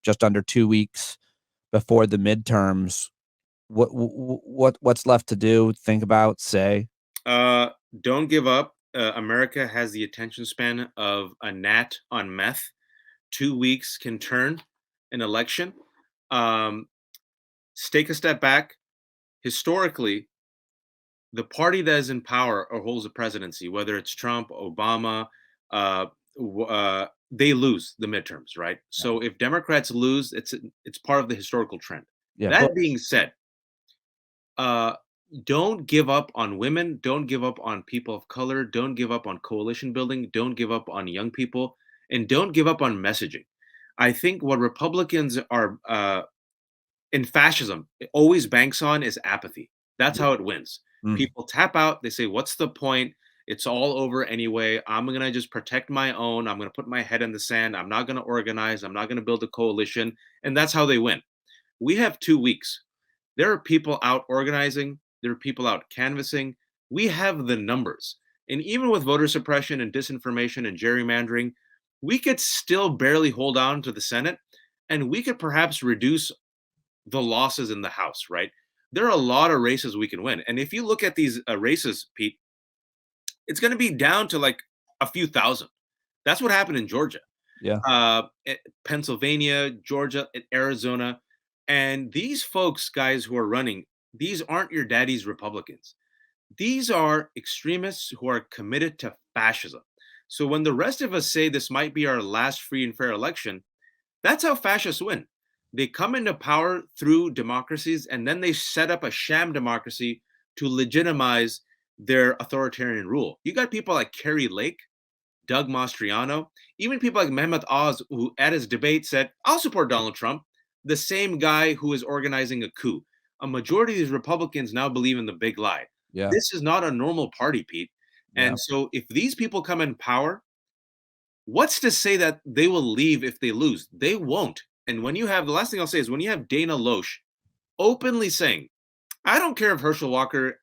just under 2 weeks before the midterms. What's left to do, think about, say? Uh, don't give up. America has the attention span of a gnat on meth. 2 weeks can turn an election. Um, take a step back. Historically, the party that is in power or holds the presidency, whether it's Trump, Obama, uh, they lose the midterms, right? Yeah. So if Democrats lose, it's part of the historical trend. Yeah, That but being said, uh, don't give up on women. Don't give up on people of color. Don't give up on coalition building. Don't give up on young people, and don't give up on messaging. I think what Republicans are in fascism it always banks on is apathy. That's yeah. how it wins. Mm. People tap out. They say, "What's the point? It's all over anyway. I'm gonna just protect my own. I'm gonna put my head in the sand. I'm not gonna organize. I'm not gonna build a coalition," and that's how they win. We have 2 weeks. There are people out organizing, there are people out canvassing. We have the numbers. And even with voter suppression and disinformation and gerrymandering, we could still barely hold on to the Senate, and we could perhaps reduce the losses in the House, right? There are a lot of races we can win. And if you look at these races, Pete, it's going to be down to like a few thousand. That's what happened in Georgia, Yeah. Pennsylvania, Georgia, and Arizona. And these folks, guys who are running, these aren't your daddy's Republicans. These are extremists who are committed to fascism. So when the rest of us say this might be our last free and fair election, that's how fascists win. They come into power through democracies and then they set up a sham democracy to legitimize their authoritarian rule. You got people like Kerry Lake, Doug Mastriano, even people like Mehmet Oz, who at his debate said, I'll support Donald Trump, the same guy who is organizing a coup. A majority of these Republicans now believe in the big lie. Yeah. This is not a normal party, Pete. Yeah. And so if these people come in power, what's to say that they will leave if they lose? They won't. And when you have the last thing I'll say is when you have Dana Loesch openly saying, I don't care if Herschel Walker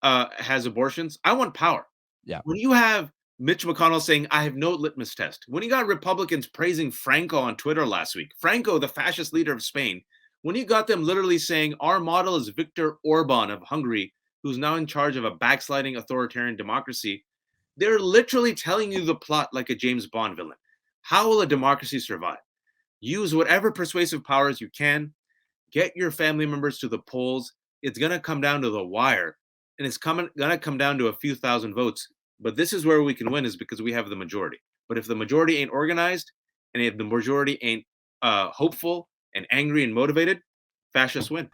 has abortions. I want power. Yeah. When you have Mitch McConnell saying, I have no litmus test, when you got Republicans praising Franco on Twitter last week, Franco, the fascist leader of Spain, when you got them literally saying, our model is Viktor Orban of Hungary, who's now in charge of a backsliding authoritarian democracy, they're literally telling you the plot like a James Bond villain. How will a democracy survive? Use whatever persuasive powers you can, get your family members to the polls. It's going to come down to the wire, and it's going to come down to a few thousand votes. But this is where we can win is because we have the majority. But if the majority ain't organized, and if the majority ain't hopeful and angry and motivated, fascists win.